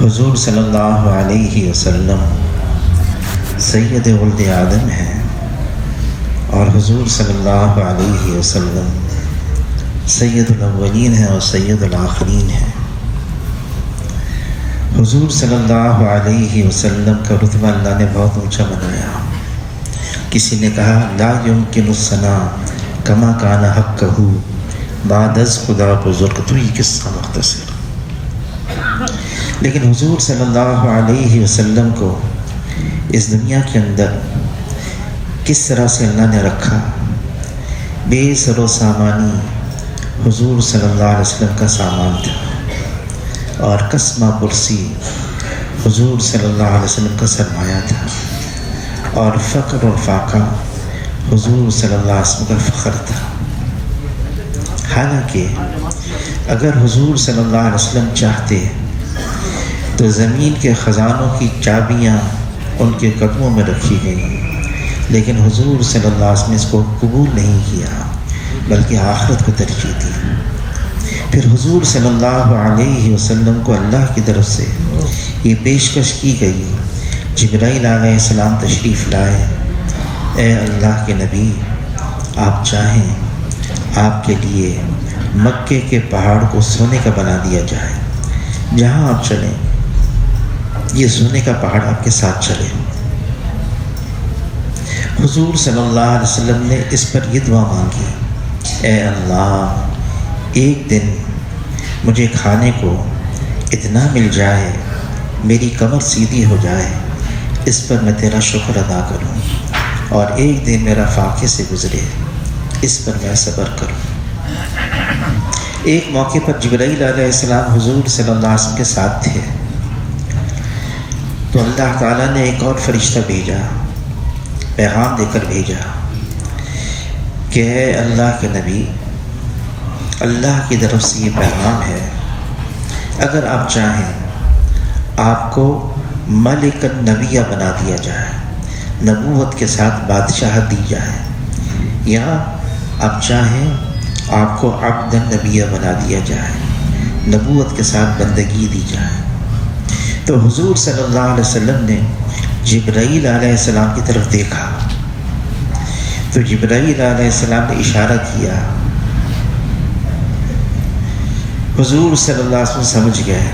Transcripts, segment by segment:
حضور صلی اللہ علیہ وسلم سید ولد آدم ہیں اور حضور صلی اللہ علیہ وسلم سید الاولین ہیں اور سید الآخرین ہیں۔ حضور صلی اللہ علیہ وسلم کا رتبہ اللہ نے بہت اونچا بنایا۔ کسی نے کہا لا یمکن الثنا کما کان حقہ بعد از خدا بزرگ، تو یہ قصہ مختصر، لیکن حضور صلی اللہ علیہ وسلم کو اس دنیا کے اندر کس طرح سے اللہ نے رکھا، بے سر و سامانی حضور صلی اللہ علیہ وسلم کا سامان تھا، اور قسمہ پرسی حضور صلی اللہ علیہ وسلم کا سرمایہ تھا، اور فقر اور فاقہ حضور صلی اللہ علیہ وسلم کا فخر تھا۔ حالانکہ اگر حضور صلی اللہ علیہ وسلم چاہتے تو زمین کے خزانوں کی چابیاں ان کے قدموں میں رکھی گئیں، لیکن حضور صلی اللہ علیہ وسلم نے اس کو قبول نہیں کیا بلکہ آخرت کو ترجیح دی۔ پھر حضور صلی اللہ علیہ وسلم کو اللہ کی طرف سے یہ پیشکش کی گئی، جبرائیل علیہ السلام تشریف لائے، اے اللہ کے نبی، آپ چاہیں آپ کے لیے مکے کے پہاڑ کو سونے کا بنا دیا جائے، جہاں آپ چلیں یہ سونے کا پہاڑ آپ کے ساتھ چلے۔ حضور صلی اللہ علیہ وسلم نے اس پر یہ دعا مانگی، اے اللہ، ایک دن مجھے کھانے کو اتنا مل جائے، میری کمر سیدھی ہو جائے، اس پر میں تیرا شکر ادا کروں، اور ایک دن میرا فاقے سے گزرے، اس پر میں صبر کروں۔ ایک موقع پر جبرائیل علیہ السلام حضور صلی اللہ علیہ وسلم کے ساتھ تھے، تو اللہ تعالیٰ نے ایک اور فرشتہ بھیجا، پیغام دے کر بھیجا کہ اے اللہ کے نبی، اللہ کی طرف سے یہ پیغام ہے، اگر آپ چاہیں آپ کو ملک النبیہ بنا دیا جائے، نبوت کے ساتھ بادشاہت دی جائے، یا آپ چاہیں آپ کو عبد النبیہ بنا دیا جائے، نبوت کے ساتھ بندگی دی جائے۔ تو حضور صلی اللہ علیہ وسلم نے جبرائیل علیہ السلام کی طرف دیکھا، تو جبرائیل علیہ السلام نے اشارہ کیا، حضور صلی اللہ علیہ وسلم سمجھ گئے،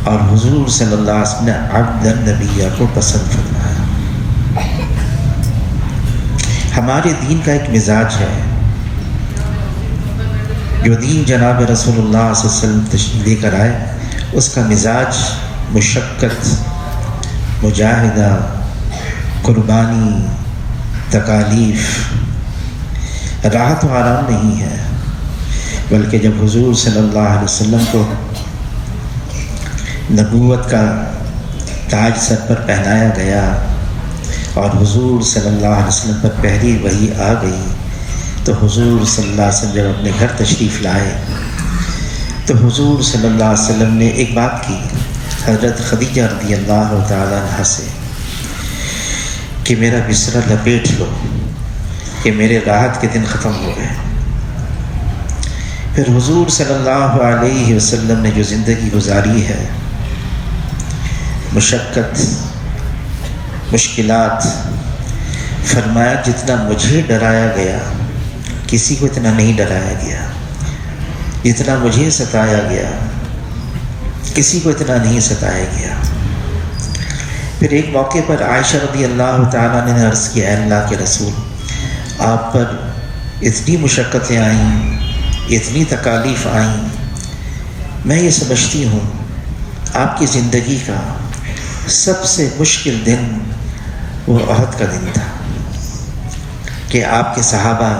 اور حضور صلی اللہ علیہ وسلم نے عبد النبیہ کو پسند فرمایا۔ ہمارے دین کا ایک مزاج ہے، جو دین جناب رسول اللہ صلی اللہ علیہ وسلم تشریف لے کر آئے، اس کا مزاج مشقت، مجاہدہ، قربانی، تکالیف، راحت و آرام نہیں ہے، بلکہ جب حضور صلی اللہ علیہ وسلم کو نبوت کا تاج سر پر پہنایا گیا اور حضور صلی اللہ علیہ وسلم پر پہلی وحی آ گئی، تو حضور صلی اللہ علیہ وسلم جب اپنے گھر تشریف لائے تو حضور صلی اللہ علیہ وسلم نے ایک بات کی حضرت خدیجہ رضی اللہ تعالیٰ عنہ سے کہ میرا بستر لپیٹ لو کہ میرے راحت کے دن ختم ہو گئے۔ پھر حضور صلی اللہ علیہ وسلم نے جو زندگی گزاری ہے، مشقت، مشکلات، فرمایا جتنا مجھے ڈرایا گیا کسی کو اتنا نہیں ڈرایا گیا، جتنا مجھے ستایا گیا کسی کو اتنا نہیں ستایا گیا۔ پھر ایک موقع پر عائشہ رضی اللہ تعالیٰ نے عرض کیا، اے اللہ کے رسول، آپ پر اتنی مشقتیں آئیں، اتنی تکالیف آئیں، میں یہ سمجھتی ہوں آپ کی زندگی کا سب سے مشکل دن وہ احد کا دن تھا کہ آپ کے صحابہ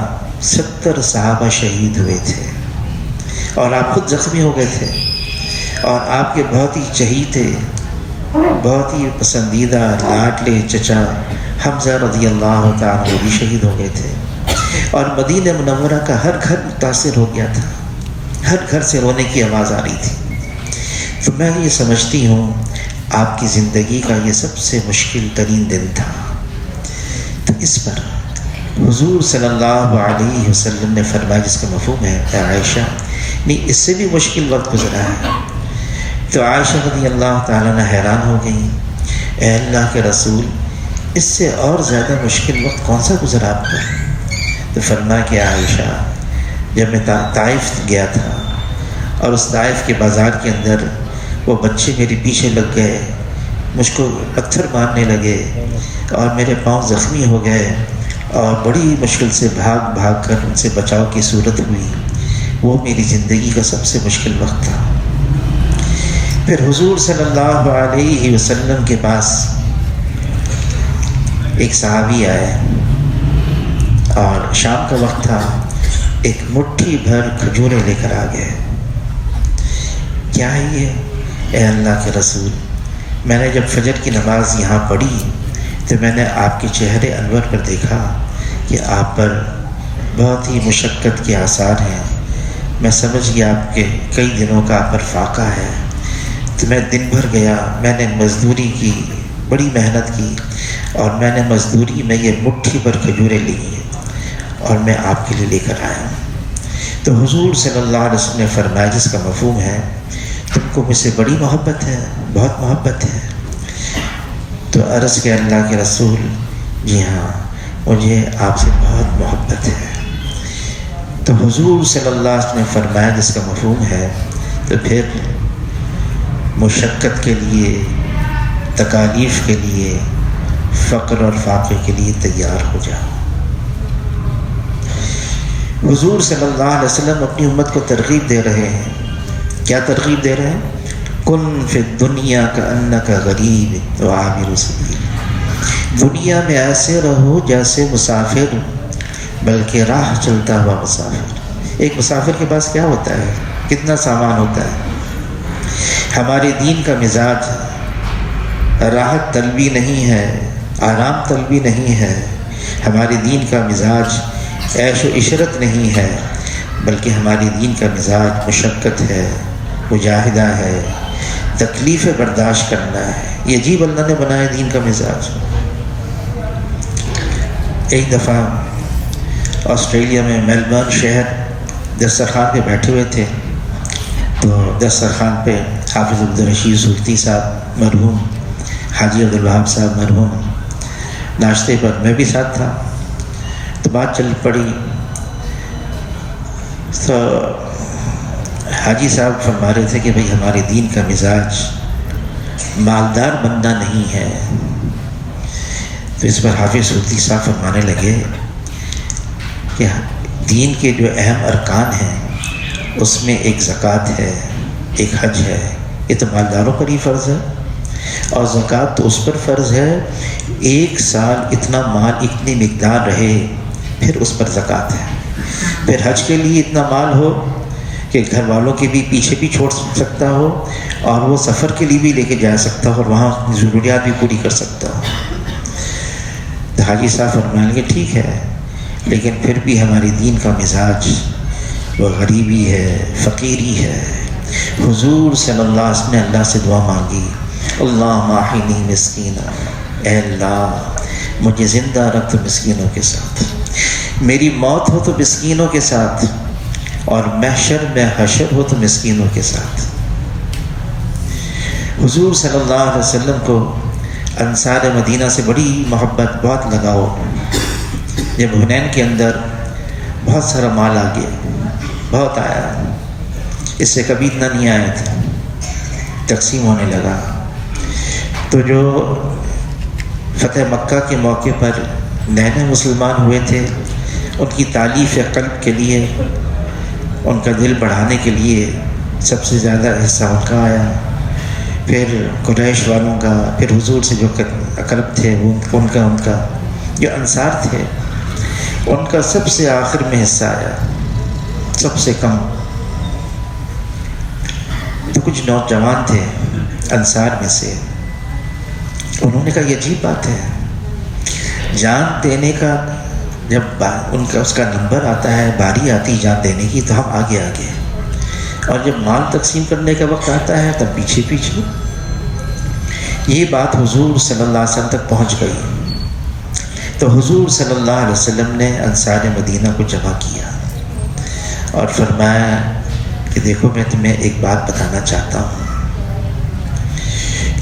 70 صحابہ شہید ہوئے تھے، اور آپ خود زخمی ہو گئے تھے، اور آپ کے بہت ہی چہیتے، بہت ہی پسندیدہ لاڈلے چچا حمزہ رضی اللہ تعالیٰ بھی شہید ہو گئے تھے، اور مدینہ منورہ کا ہر گھر متاثر ہو گیا تھا، ہر گھر سے رونے کی آواز آ رہی تھی۔ تو میں یہ سمجھتی ہوں آپ کی زندگی کا یہ سب سے مشکل ترین دن تھا۔ تو اس پر حضور صلی اللہ علیہ وسلم نے فرمایا، جس کا مفہوم ہے اے عائشہ، نہیں اس سے بھی مشکل وقت گزرا ہے، تو عائشہ رضی اللہ تعالیٰ عنہ حیران ہو گئی، اے اللہ کے رسول، اس سے اور زیادہ مشکل وقت کون سا گزرا آپ کا؟ تو فرمایا کہ عائشہ، جب میں طائف گیا تھا اور اس طائف کے بازار کے اندر وہ بچے میرے پیچھے لگ گئے، مجھ کو پتھر مارنے لگے اور میرے پاؤں زخمی ہو گئے اور بڑی مشکل سے بھاگ بھاگ کر ان سے بچاؤ کی صورت ہوئی، وہ میری زندگی کا سب سے مشکل وقت تھا۔ پھر حضور صلی اللہ علیہ وسلم کے پاس ایک صحابی آئے اور شام کا وقت تھا، ایک مٹھی بھر کھجوریں لے کر آ گئے۔ کیا ہے یہ؟ اے اللہ کے رسول، میں نے جب فجر کی نماز یہاں پڑھی تو میں نے آپ کے چہرے انور پر دیکھا کہ آپ پر بہت ہی مشقت کے آثار ہیں، میں سمجھ گیا آپ کے کئی دنوں کا آپ پر فاقہ ہے، تو میں دن بھر گیا، میں نے مزدوری کی، بڑی محنت کی، اور میں نے مزدوری میں یہ مٹھی بھر کھجوریں لی ہیں اور میں آپ کے لیے لے کر آیا ہوں۔ تو حضور صلی اللہ علیہ وسلم نے فرمایا، جس کا مفہوم ہے تم کو مجھ سے بڑی محبت ہے، بہت محبت ہے۔ تو عرض کہ اللہ کے رسول، جی ہاں، مجھے آپ سے بہت محبت ہے۔ تو حضور صلی اللہ علیہ وسلم نے فرمایا، جس کا مفہوم ہے تو پھر مشقت کے لیے، تکالیف کے لیے، فقر اور فاقے کے لیے تیار ہو جاؤ۔ حضور صلی اللہ علیہ وسلم اپنی امت کو ترغیب دے رہے ہیں۔ کیا ترغیب دے رہے ہیں؟ کن فی الدنیا کأنک غریب وعابر سبیل، دنیا میں ایسے رہو جیسے مسافر، بلکہ راہ چلتا ہوا مسافر۔ ایک مسافر کے پاس کیا ہوتا ہے؟ کتنا سامان ہوتا ہے؟ ہمارے دین کا مزاج راحت طلبی نہیں ہے، آرام طلبی نہیں ہے، ہمارے دین کا مزاج عیش و عشرت نہیں ہے، بلکہ ہمارے دین کا مزاج مشقت ہے، مجاہدہ ہے، تکلیفیں برداشت کرنا ہے۔ یہ عجیب اللہ نے بنایا دین کا مزاج۔ ایک دفعہ آسٹریلیا میں میلبرن شہر دسترخوان پہ بیٹھے ہوئے تھے، تو دسترخوان پہ حافظ عبدالرشید صوفی صاحب مرحوم، حاجی عبدالوہاب صاحب مرحوم، ناشتے پر میں بھی ساتھ تھا، تو بات چل پڑی۔ تو حاجی صاحب فرما رہے تھے کہ بھئی ہمارے دین کا مزاج مالدار بندہ نہیں ہے۔ تو اس پر حافظ صوفی صاحب فرمانے لگے کہ دین کے جو اہم ارکان ہیں اس میں ایک زکوٰۃ ہے، ایک حج ہے، یہ تو مالداروں پر ہی فرض ہے، اور زکوٰۃ تو اس پر فرض ہے ایک سال اتنا مال اتنی مقدار رہے پھر اس پر زکوٰۃ ہے۔ پھر حج کے لیے اتنا مال ہو کہ گھر والوں کے بھی پیچھے بھی چھوڑ سکتا ہو، اور وہ سفر کے لیے بھی لے کے جا سکتا ہو اور وہاں ضروریات بھی پوری کر سکتا ہو۔ تو حاجی صاحب فرمانے لگے ٹھیک ہے، لیکن پھر بھی ہماری دین کا مزاج وہ غریبی ہے، فقیری ہے۔ حضور صلی اللہ علیہ وسلم نے اللہ سے دعا مانگی، اللہم احینی مسکینا، اے اللہ مجھے زندہ رکھ تو مسکینوں کے ساتھ، میری موت ہو تو مسکینوں کے ساتھ، اور محشر میں حشر ہو تو مسکینوں کے ساتھ۔ حضور صلی اللہ علیہ وسلم کو انصار مدینہ سے بڑی محبت، بہت لگاؤ۔ جب حنین کے اندر بہت سارا مال آ گیا، بہت آیا، اس سے کبھی اتنا نہیں آیا تھا، تقسیم ہونے لگا۔ تو جو فتح مکہ کے موقع پر نئے نئے مسلمان ہوئے تھے، ان کی تالیف قلب کے لیے، ان کا دل بڑھانے کے لیے سب سے زیادہ حصہ ان کا آیا، پھر قریش والوں کا، پھر حضور سے جو اقرب تھے ان کا جو انصار تھے ان کا سب سے آخر میں حصہ آیا، سب سے کم۔ تو کچھ نوجوان تھے انصار میں سے، انہوں نے کہا یہ عجیب بات ہے، جان دینے کا جب ان کا اس کا نمبر آتا ہے، باری آتی جان دینے کی، تو ہم آگے آگے، اور جب مال تقسیم کرنے کا وقت آتا ہے تب پیچھے پیچھے۔ یہ بات حضور صلی اللہ علیہ وسلم تک پہنچ گئی، تو حضور صلی اللہ علیہ وسلم نے انصار مدینہ کو جمع کیا اور فرمایا کہ دیکھو میں تمہیں ایک بات بتانا چاہتا ہوں،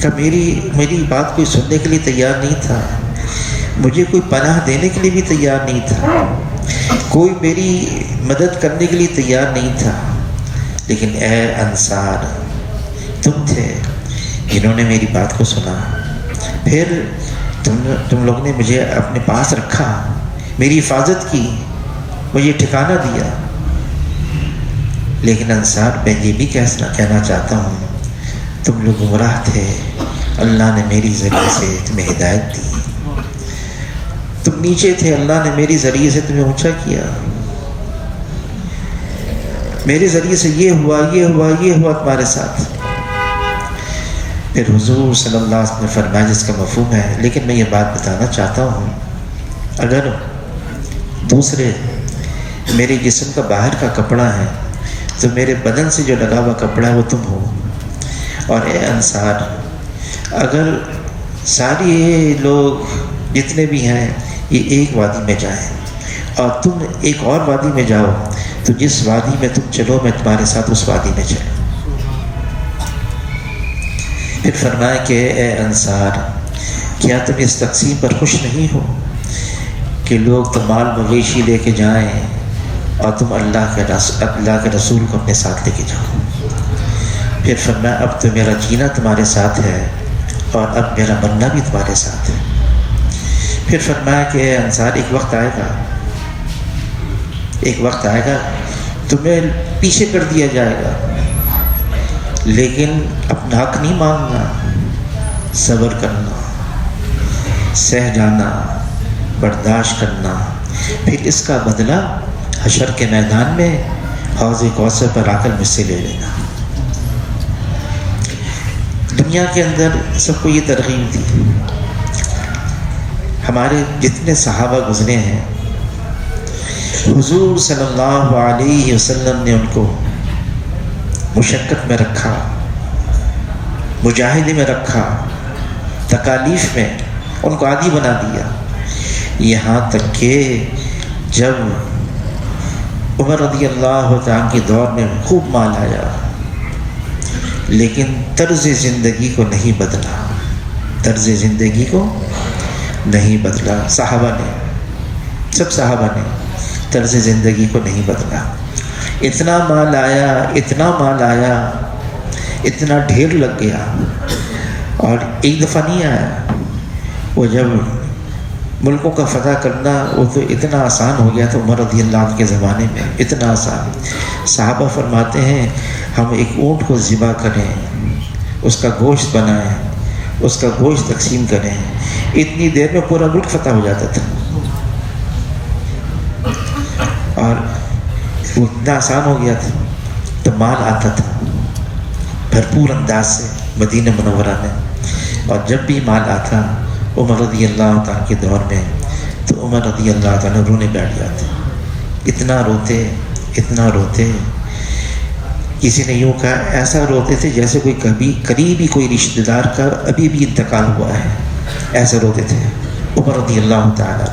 کہ میری بات کوئی سننے کے لیے تیار نہیں تھا، مجھے کوئی پناہ دینے کے لیے بھی تیار نہیں تھا، کوئی میری مدد کرنے کے لیے تیار نہیں تھا، لیکن اے انصار تم تھے جنہوں نے میری بات کو سنا، پھر تم لوگ نے مجھے اپنے پاس رکھا، میری حفاظت کی، مجھے ٹھکانہ دیا۔ لیکن انصار میں یہ بھی کہنا چاہتا ہوں تم لوگ گمراہ تھے، اللہ نے میری ذریعے سے تمہیں ہدایت دی، تم نیچے تھے، اللہ نے میری ذریعے سے تمہیں اونچا کیا، میرے ذریعے سے یہ ہوا تمہارے ساتھ۔ پھر حضور صلی اللہ علیہ وسلم نے فرمایا جس کا مفہوم ہے، لیکن میں یہ بات بتانا چاہتا ہوں اگر دوسرے میرے جسم کا باہر کا کپڑا ہے تو میرے بدن سے جو لگا ہوا کپڑا ہے وہ تم ہو، اور اے انصار اگر ساری لوگ جتنے بھی ہیں یہ ایک وادی میں جائیں اور تم ایک اور وادی میں جاؤ تو جس وادی میں تم چلو میں تمہارے ساتھ اس وادی میں چلوں۔ پھر فرمایا کہ اے انصار کیا تم اس تقسیم پر خوش نہیں ہو کہ لوگ تو مال مویشی لے کے جائیں اور تم اللہ کے رسول کو اپنے ساتھ لے کے جاؤ۔ پھر فرمایا اب تو میرا جینا تمہارے ساتھ ہے اور اب میرا مرنا بھی تمہارے ساتھ ہے۔ پھر فرمایا کہ اے انصار ایک وقت آئے گا تمہیں پیچھے کر دیا جائے گا، لیکن اپنا حق نہیں مانگنا، صبر کرنا، سہ جانا، برداشت کرنا، پھر اس کا بدلہ حشر کے میدان میں حوض کوثر پر آ کر مجھ سے لے لینا۔ دنیا کے اندر سب کو یہ ترغیب دی، ہمارے جتنے صحابہ گزرے ہیں حضور صلی اللہ علیہ وسلم نے ان کو مشقت میں رکھا، مجاہدے میں رکھا، تکالیف میں ان کو عادی بنا دیا، یہاں تک کہ جب عمر رضی اللہ عنہ کے دور میں خوب مال آیا لیکن طرز زندگی کو نہیں بدلا، طرز زندگی کو نہیں بدلا، سب صحابہ نے طرز زندگی کو نہیں بدلا۔ اتنا مال آیا، اتنا ڈھیر لگ گیا اور ایک دفعہ نہیں آیا، وہ جب ملکوں کا فتح کرنا وہ تو اتنا آسان ہو گیا تھا عمر رضی اللہ عنہ کے زمانے میں، اتنا آسان۔ صحابہ فرماتے ہیں ہم ایک اونٹ کو ذبح کریں، اس کا گوشت بنائیں، اس کا گوشت تقسیم کریں، اتنی دیر میں پورا ملک فتح ہو جاتا تھا، اور وہ اتنا آسان ہو گیا تھا۔ تو مال آتا تھا بھرپور انداز سے مدینہ منورہ میں، اور جب بھی مال آتا عمر رضی اللہ تعالیٰ کے دور میں تو عمر رضی اللہ تعالیٰ رونے بیٹھ جاتے، اتنا روتے، کسی نے یوں کہا ایسا روتے تھے جیسے کوئی کبھی قریبی کوئی رشتہ دار کا ابھی بھی انتقال ہوا ہے، ایسے روتے تھے عمر رضی اللہ تعالیٰ۔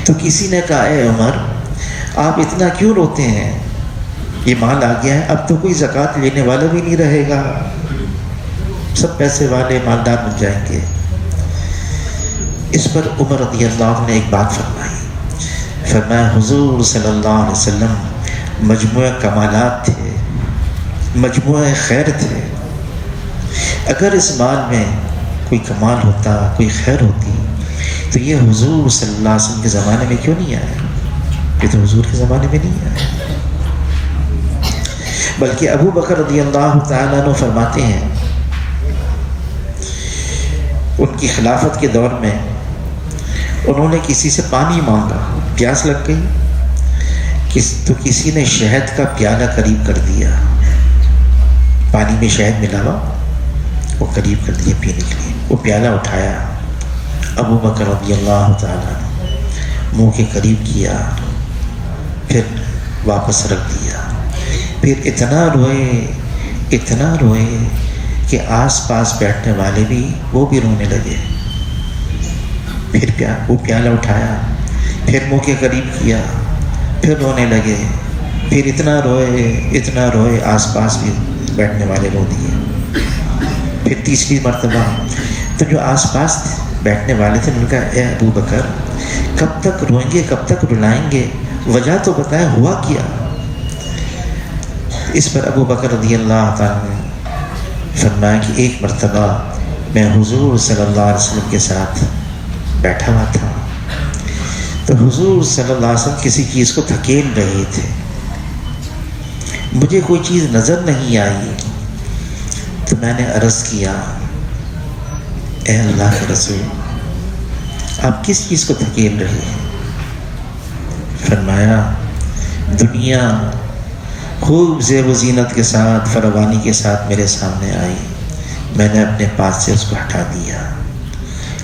تو کسی نے کہا اے عمر آپ اتنا کیوں روتے ہیں، یہ مال آ گیا ہے اب تو کوئی زکوٰۃ لینے والا بھی نہیں رہے گا، سب پیسے والے مالدار بن جائیں گے۔ اس پر عمر رضی اللہ عنہ نے ایک بات فرمایا حضور صلی اللہ علیہ وسلم مجموعہ کمالات تھے، مجموعہ خیر تھے، اگر اس مال میں کوئی کمال ہوتا، کوئی خیر ہوتی تو یہ حضور صلی اللہ علیہ وسلم کے زمانے میں کیوں نہیں آیا، یہ تو حضور کے زمانے میں نہیں آیا۔ بلکہ ابو بکر رضی اللہ تعالیٰ عنہ فرماتے ہیں ان کی خلافت کے دور میں انہوں نے کسی سے پانی مانگا، پیاس لگ گئی تو کسی نے شہد کا پیالہ قریب کر دیا، پانی میں شہد ملا ہوا وہ قریب کر دیا پینے کے لیے، وہ پیالہ اٹھایا ابو بکر رضی اللہ تعالیٰ منہ کے قریب کیا، پھر واپس رکھ دیا، پھر اتنا روئے کہ آس پاس بیٹھنے والے بھی وہ بھی رونے لگے، پھر وہ پیالہ اٹھایا، پھر منہ کے قریب کیا، پھر رونے لگے، پھر اتنا روئے آس پاس بھی بیٹھنے والے رو دیے۔ تیسری مرتبہ تو جو آس پاس بیٹھنے والے تھے ان کا اے ابو بکر کب تک روئیں گے، کب تک رلائیں گے، وجہ تو بتائیں ہوا کیا؟ اس پر ابو بکر رضی اللہ تعالیٰ نے فرمایا کہ ایک مرتبہ میں حضور صلی اللہ علیہ وسلم کے ساتھ بیٹھا ہوا تھا تو حضور صلی اللہ علیہ وسلم کسی چیز کو دھکیل رہے تھے، مجھے کوئی چیز نظر نہیں آئی تو میں نے عرض کیا اے اللہ کے رسول آپ کس چیز کو دھکیل رہے ہیں؟ فرمایا دنیا خوب زیب و زینت کے ساتھ فراوانی کے ساتھ میرے سامنے آئی، میں نے اپنے پاس سے اس کو ہٹا دیا،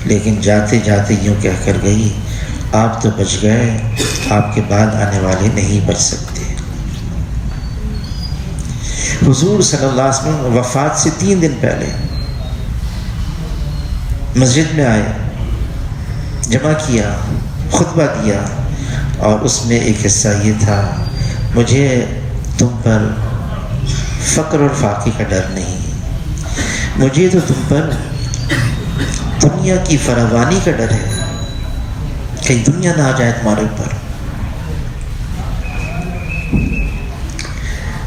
لیکن جاتے جاتے یوں کہہ کر گئی آپ تو بچ گئے، آپ کے بعد آنے والے نہیں بچ سکتے۔ حضور صلی اللہ علیہ وسلم وفات سے 3 دن پہلے مسجد میں آئے، جمع کیا، خطبہ دیا، اور اس میں ایک حصہ یہ تھا مجھے تم پر فقر اور فاقے کا ڈر نہیں، مجھے تو تم پر دنیا کی فراوانی کا ڈر ہے، کہیں دنیا نہ آ جائے تمہارے اوپر۔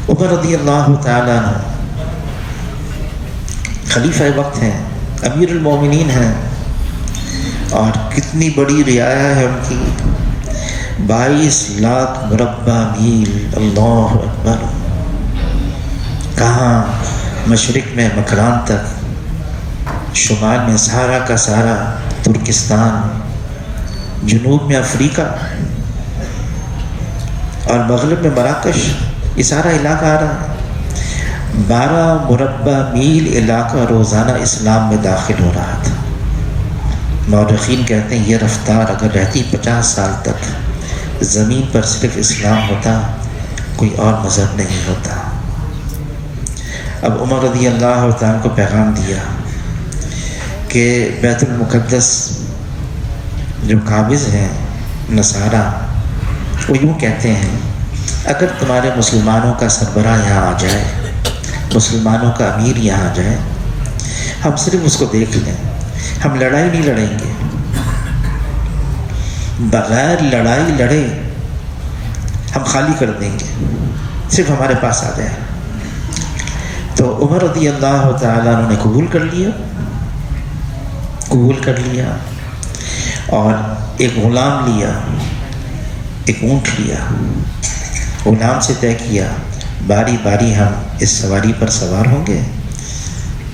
عمر رضی اللہ تعالیٰ عنہ خلیفہ وقت ہیں، امیر المومنین ہیں، اور کتنی بڑی رعایا ہے ان کی، 22 لاکھ مربع میل، اللہ اکبر، کہاں مشرق میں مکران تک، شمال میں سہارا کا سہارا ترکستان، جنوب میں افریقہ، اور مغرب میں مراکش، یہ سارا علاقہ آ رہا ہے۔ 12 مربع میل علاقہ روزانہ اسلام میں داخل ہو رہا تھا۔ مورخین کہتے ہیں یہ رفتار اگر رہتی 50 سال تک، زمین پر صرف اسلام ہوتا، کوئی اور مذہب نہیں ہوتا۔ اب عمر رضی اللہ تعالیٰ کو پیغام دیا کہ بیت المقدس جو قابض ہیں نصارہ، وہ یوں کہتے ہیں اگر تمہارے مسلمانوں کا سربراہ یہاں آ جائے، مسلمانوں کا امیر یہاں آ جائے، ہم صرف اس کو دیکھ لیں، ہم لڑائی نہیں لڑیں گے، بغیر لڑائی لڑے ہم خالی کر دیں گے، صرف ہمارے پاس آ جائے۔ تو عمر رضی اللہ تعالیٰ عنہ نے قبول کر لیا اور ایک غلام لیا، ایک اونٹ لیا، غلام سے طے کیا باری باری ہم اس سواری پر سوار ہوں گے،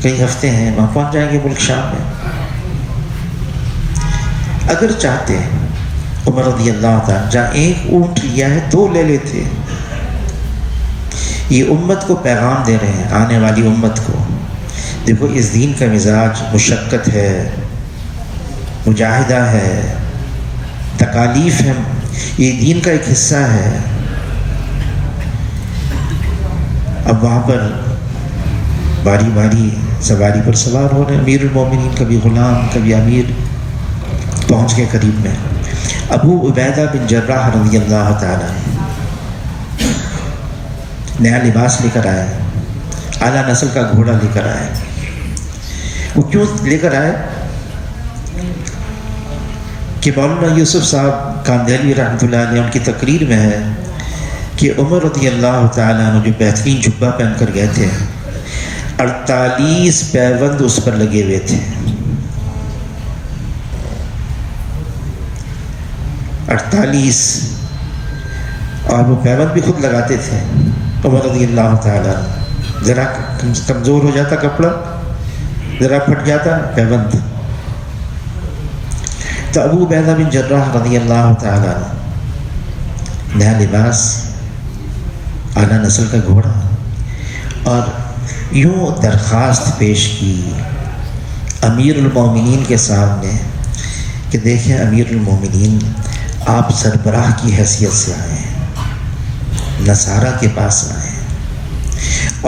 کئی ہفتے ہیں وہاں پہنچ جائیں گے ملک شام میں۔ اگر چاہتے عمر رضی اللہ تعالیٰ جہاں ایک اونٹ لیا ہے 2 لے لیتے۔ یہ امت کو پیغام دے رہے ہیں، آنے والی امت کو، دیکھو اس دین کا مزاج مشقت ہے، مجاہدہ ہے، تکالیف ہے، یہ دین کا ایک حصہ ہے۔ اب وہاں پر باری باری سواری پر سوار ہو رہے ہیں، امیر المومنین، کبھی غلام کبھی امیر، پہنچ کے قریب میں ابو عبیدہ بن جراح رضی اللہ تعالیٰ نیا لباس لے کر آئے، اعلیٰ نسل کا گھوڑا لے کر آئے۔ وہ کیوں لے کر آئے کہ مولانا یوسف صاحب کاندھیلی رحمۃ اللہ علیہ ان کی تقریر میں ہے کہ عمر رضی اللہ تعالیٰ عنہ جو بہترین جبہ پہن کر گئے تھے، 48 پیوند اس پر لگے ہوئے تھے، 48، اور وہ پیوند بھی خود لگاتے تھے۔ عمر رضی اللہ تعالیٰ ذرا کمزور ہو جاتا کپڑا، ذرا پھٹ جاتا پیوند، تو ابو عبیدہ بن جراح رضی اللہ تعالیٰ نیا لباس، اعلیٰ نسل کا گھوڑا، اور یوں درخواست پیش کی امیر المومنین کے سامنے کہ دیکھیں امیر المومنین، آپ سربراہ کی حیثیت سے آئے ہیں، نصارہ کے پاس آئے ہیں،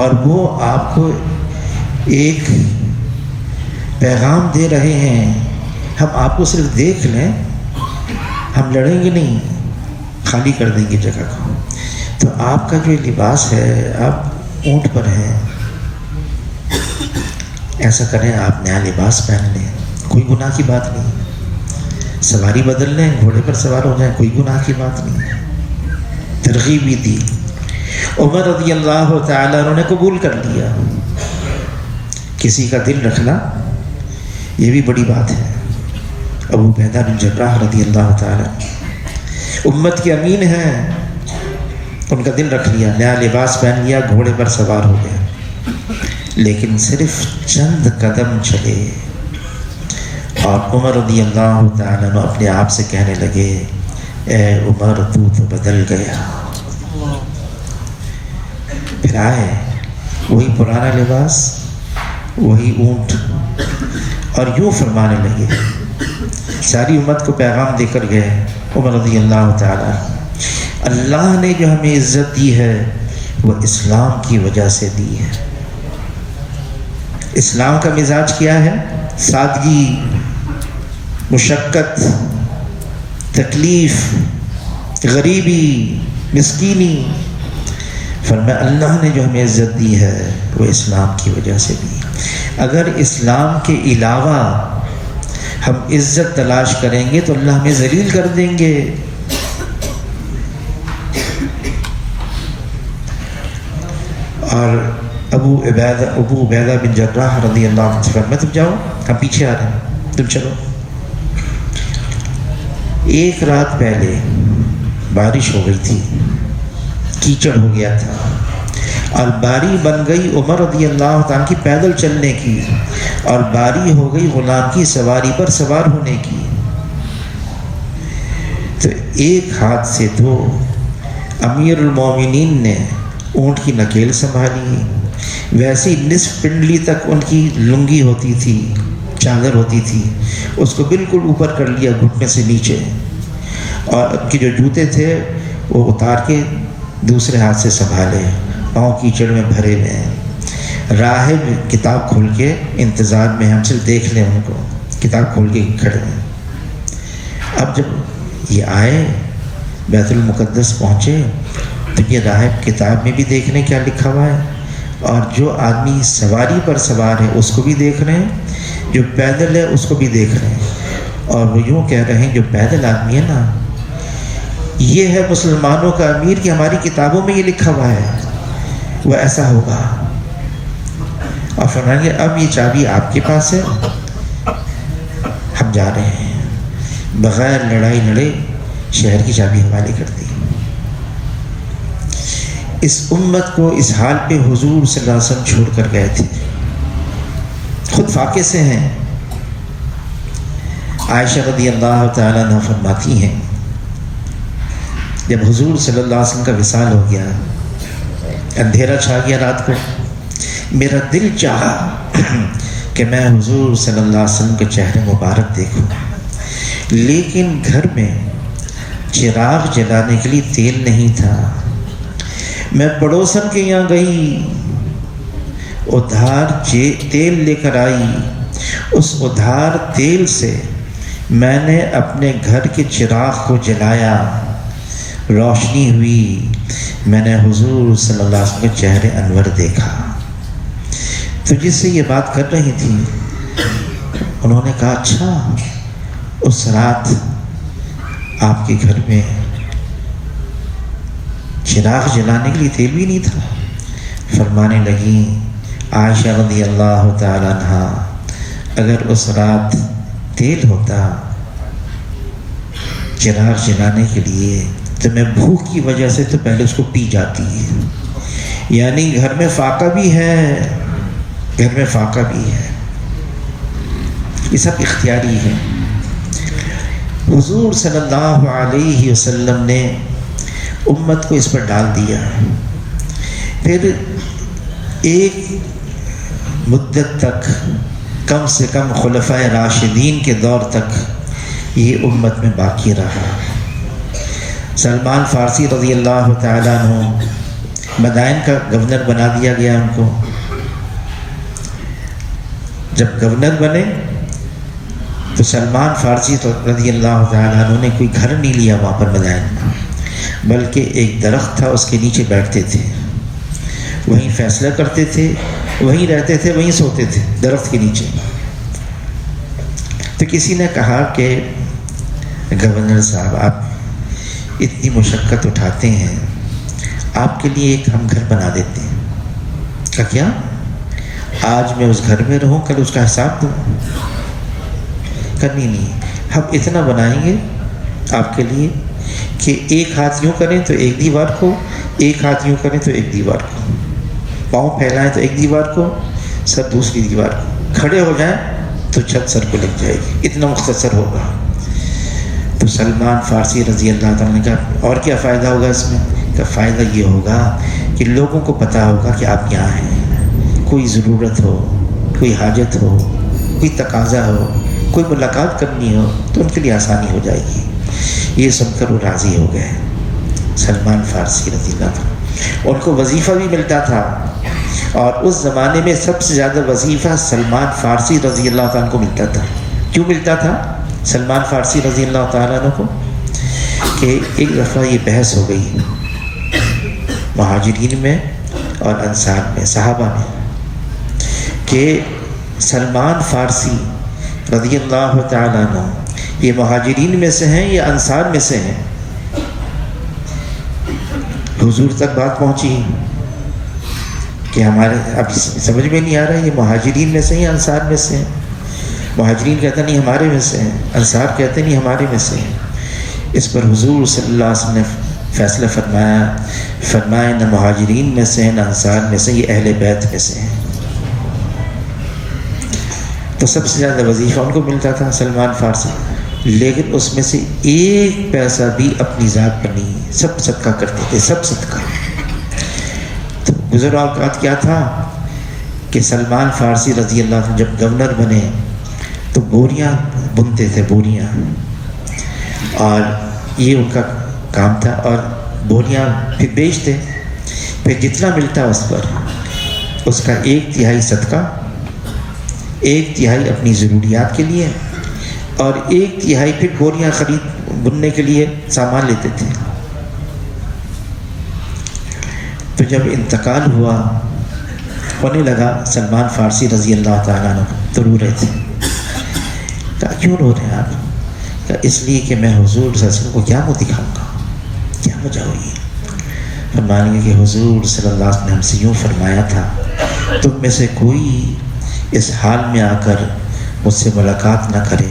اور وہ آپ کو ایک پیغام دے رہے ہیں، ہم آپ کو صرف دیکھ لیں، ہم لڑیں گے نہیں، خالی کر دیں گے جگہ کو۔ تو آپ کا جو لباس ہے، آپ اونٹ پر ہیں، ایسا کریں آپ نیا لباس پہن لیں، کوئی گناہ کی بات نہیں، سواری بدل لیں، گھوڑے پر سوار ہو جائیں، کوئی گناہ کی بات نہیں، ترغیب بھی دی۔ عمر رضی اللہ تعالیٰ عنہ نے قبول کر لیا۔ کسی کا دل رکھنا یہ بھی بڑی بات ہے۔ ابو عبیدہ بن جراح رضی اللہ تعالیٰ امت کے امین ہیں، ان کا دل رکھ لیا، نیا لباس پہن لیا، گھوڑے پر سوار ہو گئے، لیکن صرف چند قدم چلے اور عمر رضی اللہ تعالیٰ عنہ اپنے آپ سے کہنے لگے، اے عمر تو بدل گیا۔ پھر آئے وہی پرانا لباس، وہی اونٹ، اور یوں فرمانے لگے، ساری امت کو پیغام دے کر گئے عمر رضی اللہ تعالیٰ، اللہ نے جو ہمیں عزت دی ہے وہ اسلام کی وجہ سے دی ہے۔ اسلام کا مزاج کیا ہے؟ سادگی، مشقت، تکلیف، غریبی، مسکینی۔ فرمایا اللہ نے جو ہمیں عزت دی ہے وہ اسلام کی وجہ سے دی۔ اگر اسلام کے علاوہ ہم عزت تلاش کریں گے تو اللہ ہمیں ذلیل کر دیں گے۔ اور ابو عبیدہ بن جراح رضی اللہ عنہ سے فرمایا، تم جاؤ، ہم پیچھے آ رہے ہیں، تم چلو۔ ایک رات پہلے بارش ہو گئی تھی، کیچڑ ہو گیا تھا، اور باری بن گئی عمر رضی اللہ عنہ کی پیدل چلنے کی، اور باری ہو گئی غلام کی سواری پر سوار ہونے کی۔ تو ایک ہاتھ سے تو امیر المومنین نے اونٹ کی نکیل سنبھالی، ویسے ہی نصف پنڈلی تک ان کی لنگی ہوتی تھی، چادر ہوتی تھی، اس کو بالکل اوپر کر لیا گھٹنے سے نیچے، اور ان کے جو جوتے تھے وہ اتار کے دوسرے ہاتھ سے سنبھالے، پاؤں کیچڑ میں بھرے ہوئے ہیں۔ راہب کتاب کھول کے انتظار میں، ہم صرف دیکھ لیں ان کو، کتاب کھول کے کھڑے ہیں۔ اب جب یہ آئے بیت المقدس پہنچے تو یہ راہب کتاب میں بھی دیکھ رہے ہیں کیا لکھا ہوا ہے، اور جو آدمی سواری پر سوار ہے اس کو بھی دیکھ رہے ہیں، جو پیدل ہے اس کو بھی دیکھ رہے ہیں، اور وہ یوں کہہ رہے ہیں جو پیدل آدمی ہے نا، یہ ہے مسلمانوں کا امیر کہ ہماری کتابوں میں یہ لکھا ہوا ہے، وہ ایسا ہوگا۔ اور فرمائیں گے اب یہ چابی آپ کے پاس ہے، ہم جا رہے ہیں۔ بغیر لڑائی لڑے شہر کی چابی حوالے کر دی۔ اس امت کو اس حال پہ حضور صلی اللہ علیہ وسلم چھوڑ کر گئے تھے، خود فاقے سے ہیں۔ عائشہ رضی اللہ تعالیٰ عنہ فرماتی ہیں، جب حضور صلی اللہ علیہ وسلم کا وصال ہو گیا، اندھیرا چھا گیا رات کو، میرا دل چاہا کہ میں حضور صلی اللہ علیہ وسلم کے چہرے مبارک دیکھوں، لیکن گھر میں چراغ جلانے کے لیے تیل نہیں تھا۔ میں پڑوسن کے یہاں گئی، ادھار تیل لے کر آئی، اس ادھار تیل سے میں نے اپنے گھر کے چراغ کو جلایا، روشنی ہوئی، میں نے حضور صلی اللہ علیہ وسلم کے چہرے انور دیکھا۔ تو جس سے یہ بات کر رہی تھی انہوں نے کہا اچھا اس رات آپ کے گھر میں چراغ جلانے کے لیے تیل بھی نہیں تھا؟ فرمانے لگی عائشہ رضی اللہ تعالیٰ عنہ، اگر اس رات تیل ہوتا چراغ جلانے کے لیے تو میں بھوک کی وجہ سے تو پہلے اس کو پی جاتی ہے۔ یعنی گھر میں فاقہ بھی ہے، گھر میں فاقہ بھی ہے، یہ سب اختیاری ہے۔ حضور صلی اللہ علیہ وسلم نے امت کو اس پر ڈال دیا۔ پھر ایک مدت تک، کم سے کم خلفائے راشدین کے دور تک یہ امت میں باقی رہا۔ سلمان فارسی رضی اللہ تعالیٰ عنہ مدائن کا گورنر بنا دیا گیا ان کو۔ جب گورنر بنے تو سلمان فارسی رضی اللہ تعالیٰ عنہ نے کوئی گھر نہیں لیا وہاں پر مدائن میں، بلکہ ایک درخت تھا اس کے نیچے بیٹھتے تھے، وہیں فیصلہ کرتے تھے، وہیں رہتے تھے، وہیں سوتے تھے درخت کے نیچے۔ تو کسی نے کہا کہ گورنر صاحب آپ اتنی مشقت اٹھاتے ہیں، آپ کے لیے ایک ہم گھر بنا دیتے ہیں۔ کہا کیا؟ آج میں اس گھر میں رہوں، کل اس کا حساب دوں؟ کرنی نہیں، ہم اتنا بنائیں گے آپ کے لیے کہ ایک ہاتھ یوں کریں تو ایک دیوار کو، ایک ہاتھ یوں کریں تو ایک دیوار کو، پاؤں پھیلائیں تو ایک دیوار کو، سر دوسری دیوار کو، کھڑے ہو جائیں تو چھت سر کو لگ جائے گی، اتنا مختصر ہوگا۔ تو سلمان فارسی رضی اللہ تعالیٰ نے کہا اور کیا فائدہ ہوگا اس میں؟ کہ فائدہ یہ ہوگا کہ لوگوں کو پتہ ہوگا کہ آپ یہاں ہیں، کوئی ضرورت ہو، کوئی حاجت ہو، کوئی تقاضا ہو، کوئی ملاقات کرنی ہو تو ان کے لیے آسانی ہو جائے گی۔ یہ سن کر وہ راضی ہو گئے سلمان فارسی رضی اللہ عنہ۔ ان کو وظیفہ بھی ملتا تھا، اور اس زمانے میں سب سے زیادہ وظیفہ سلمان فارسی رضی اللہ تعالیٰ کو ملتا تھا۔ کیوں ملتا تھا سلمان فارسی رضی اللہ تعالیٰ عنہ کو؟ کہ ایک دفعہ یہ بحث ہو گئی مہاجرین میں اور انصار میں، صحابہ میں، کہ سلمان فارسی رضی اللہ تعالیٰ عنہ یہ مہاجرین میں سے ہیں یا انصار میں سے ہیں؟ حضور تک بات پہنچی کہ ہمارے اب سمجھ میں نہیں آ رہا یہ مہاجرین میں سے ہیں یا انصار میں سے ہیں۔ مہاجرین کہتے نہیں ہمارے میں سے ہیں، انصار کہتے نہیں ہمارے میں سے ہیں۔ اس پر حضور صلی اللہ علیہ وسلم نے فیصلہ فرمایا نہ مہاجرین میں سے ہیں نہ انصار میں سے، یہ اہل بیت میں سے ہیں۔ تو سب سے زیادہ وظیفہ ان کو ملتا تھا سلمان فارسی، لیکن اس میں سے ایک پیسہ بھی اپنی ذات پر نہیں، سب صدقہ کرتے تھے، سب صدقہ۔ تو گزر اوقات کیا تھا کہ سلمان فارسی رضی اللہ عنہ جب گورنر بنے تو بوریاں بنتے تھے، بوریاں، اور یہ ان کا کام تھا، اور بوریاں پھر بیچتے، پھر جتنا ملتا اس پر اس کا 1/3 صدقہ، 1/3 اپنی ضروریات کے لیے، اور 1/3 پھر بوریاں خرید بننے کے لیے سامان لیتے تھے۔ تو جب انتقال ہوا، ہونے لگا، سلمان فارسی رضی اللہ تعالیٰ عنہ تو رو رہے تھے۔ کہا کیوں رو رہے ہیں آپ؟ کہا اس لیے کہ میں حضور صلی اللہ علیہ وسلم کو کیا منہ دکھاؤں گا، کیا وجہ ہوئی؟ فرمانے کہ حضور صلی اللہ علیہ وسلم نے ہم سے یوں فرمایا تھا، تم میں سے کوئی اس حال میں آ کر مجھ سے ملاقات نہ کرے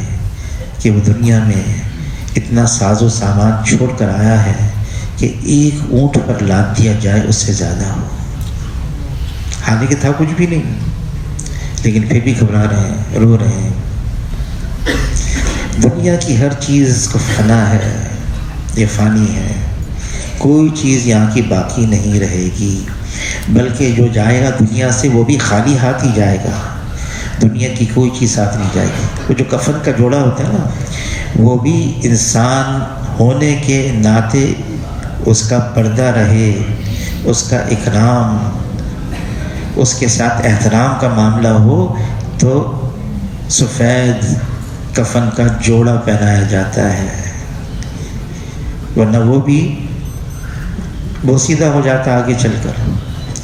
کہ وہ دنیا میں اتنا ساز و سامان چھوڑ کر آیا ہے کہ ایک اونٹ پر لاد دیا جائے اس سے زیادہ ہو۔ حالانکہ تھا کچھ بھی نہیں، لیکن پھر بھی گھبرا رہے ہیں، رو رہے ہیں۔ دنیا کی ہر چیز کو فنا ہے، یہ فانی ہے، کوئی چیز یہاں کی باقی نہیں رہے گی، بلکہ جو جائے گا دنیا سے وہ بھی خالی ہاتھ ہی جائے گا، دنیا کی کوئی چیز ساتھ نہیں جائے گی۔ وہ جو کفن کا جوڑا ہوتا ہے نا، وہ بھی انسان ہونے کے ناطے اس کا پردہ رہے، اس کا اکرام، اس کے ساتھ احترام کا معاملہ ہو تو سفید کفن کا جوڑا پہنایا جاتا ہے، ورنہ وہ بھی بوسیدہ ہو جاتا آگے چل کر،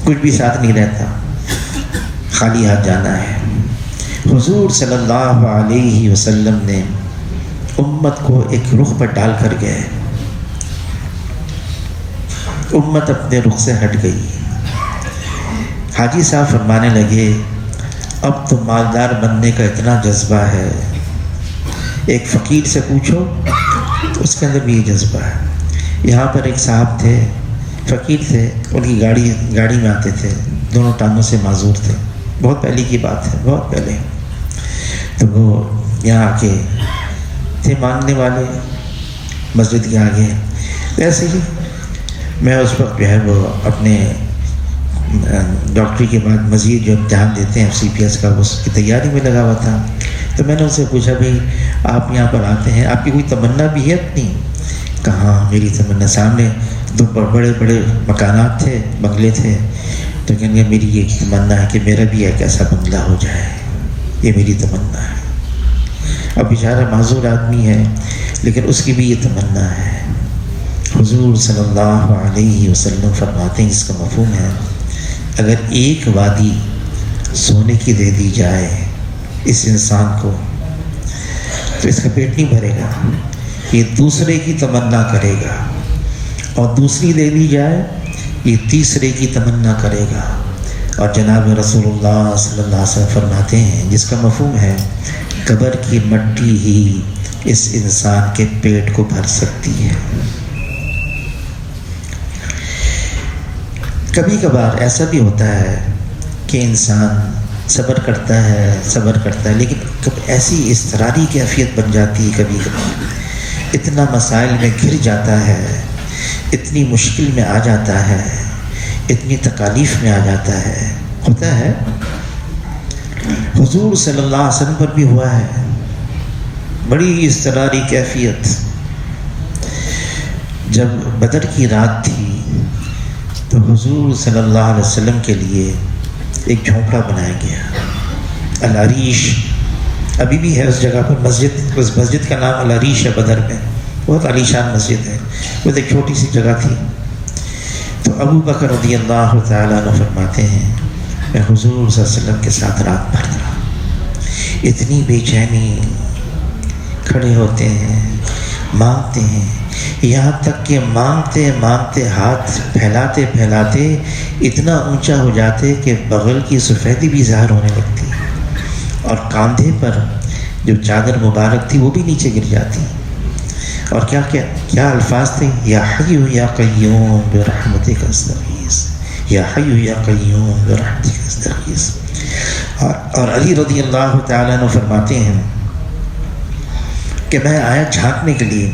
کچھ بھی ساتھ نہیں رہتا، خالی ہاتھ جانا ہے۔ حضور صلی اللہ علیہ وسلم نے امت کو ایک رخ پر ڈال کر گئے، امت اپنے رخ سے ہٹ گئی۔ حاجی صاحب فرمانے لگے اب تو مالدار بننے کا اتنا جذبہ ہے، ایک فقیر سے پوچھو تو اس کے اندر بھی یہ جذبہ ہے۔ یہاں پر ایک صاحب تھے، فقیر تھے، ان کی گاڑی میں آتے تھے، دونوں ٹانگوں سے معذور تھے، بہت پہلے کی بات ہے، بہت پہلے۔ تو وہ یہاں آ کے تھے مانگنے والے مسجد کے آگے، ایسے ہی میں اس وقت جو ہے وہ اپنے ڈاکٹری کے بعد مزید جو امتحان دیتے ہیں CPS کا، اس کی تیاری میں لگا ہوا تھا۔ تو میں نے ان سے پوچھا بھائی آپ یہاں پر آتے ہیں، آپ کی کوئی تمنا بھی ہے اپنی؟ کہاں میری تمنا، سامنے دو بڑے بڑے مکانات تھے، بنگلے تھے، تو کہنے گے میری یہ تمنا ہے کہ میرا بھی ایک ایسا بنگلہ ہو جائے، یہ میری تمنا ہے۔ اب بیچارہ معذور آدمی ہے لیکن اس کی بھی یہ تمنا ہے۔ حضور صلی اللہ علیہ وسلم فرماتے ہیں، اس کا مفہوم ہے اگر ایک وادی سونے کی دے دی جائے اس انسان کو تو اس کا پیٹ نہیں بھرے گا، یہ دوسرے کی تمنا کرے گا، اور دوسری دے دی جائے یہ تیسرے کی تمنا کرے گا۔ اور جناب رسول اللہ صلی اللہ علیہ وسلم فرماتے ہیں جس کا مفہوم ہے قبر کی مٹی ہی اس انسان کے پیٹ کو بھر سکتی ہے۔ کبھی کبھار ایسا بھی ہوتا ہے کہ انسان صبر کرتا ہے لیکن ایسی اضطراری کیفیت بن جاتی ہے، کبھی کبھار اتنا مسائل میں گر جاتا ہے، اتنی مشکل میں آ جاتا ہے، اتنی تکالیف میں آ جاتا ہے۔ ہوتا ہے، حضور صلی اللہ علیہ وسلم پر بھی ہوا ہے، بڑی اضطراری کیفیت۔ جب بدر کی رات تھی تو حضور صلی اللہ علیہ وسلم کے لیے ایک جھونپڑا بنایا گیا، العریش، ابھی بھی ہے اس جگہ پر مسجد، اس مسجد کا نام العریش ہے بدر میں، بہت عالیشان مسجد ہے، وہ ایک چھوٹی سی جگہ تھی۔ تو ابو بکر رضی اللہ تعالیٰ عنہ فرماتے ہیں میں حضور صلی اللہ علیہ وسلم کے ساتھ رات بھر رہا، اتنی بے چینی، کھڑے ہوتے ہیں، مانگتے ہیں، یہاں تک کہ مانگتے ہاتھ پھیلاتے اتنا اونچا ہو جاتے کہ بغل کی سفیدی بھی ظاہر ہونے لگتی، اور کاندھے پر جو چادر مبارک تھی وہ بھی نیچے گر جاتی۔ اور کیا الفاظ تھے، یا حی یا قیوم برحمتک استغیث، یا حی یا قیوم برحمتک استغیث۔ اور علی رضی اللہ تعالیٰ عنہ فرماتے ہیں کہ میں آیا جھانکنے کے لیے،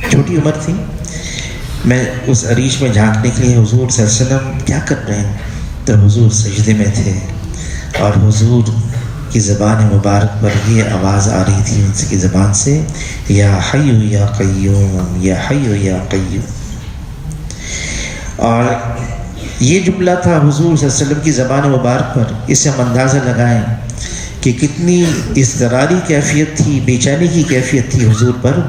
چھوٹی عمر تھی، میں اس عریش میں جھانکنے کے لیے حضور صلی اللہ علیہ وسلم کیا کر رہے ہیں، تو حضور سجدے میں تھے، اور حضور کی زبان مبارک پر یہ آواز آ رہی تھی ان کی زبان سے، یا حی یا قیوم، یا حی یا قیوم۔ اور یہ جملہ تھا حضور صلی اللہ علیہ وسلم کی زبان مبارک پر، اس سے ہم اندازہ لگائیں کہ کتنی اضطراری کیفیت تھی، بے چینی کی کیفیت تھی حضور پر۔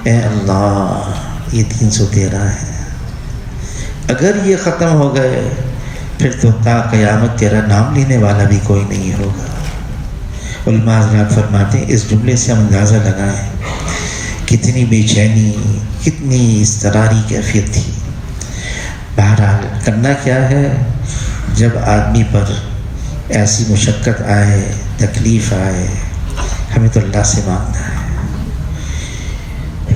اے اللہ، یہ 313 ہے، اگر یہ ختم ہو گئے پھر تو تا قیامت تیرا نام لینے والا بھی کوئی نہیں ہوگا۔ علماء حضرات فرماتے ہیں اس جملے سے ہم اندازہ لگائیں کتنی بے چینی، کتنی اضطراری کیفیت تھی۔ بہرحال کرنا کیا ہے، جب آدمی پر ایسی مشقت آئے، تکلیف آئے، ہمیں تو اللہ سے مانگنا ہے،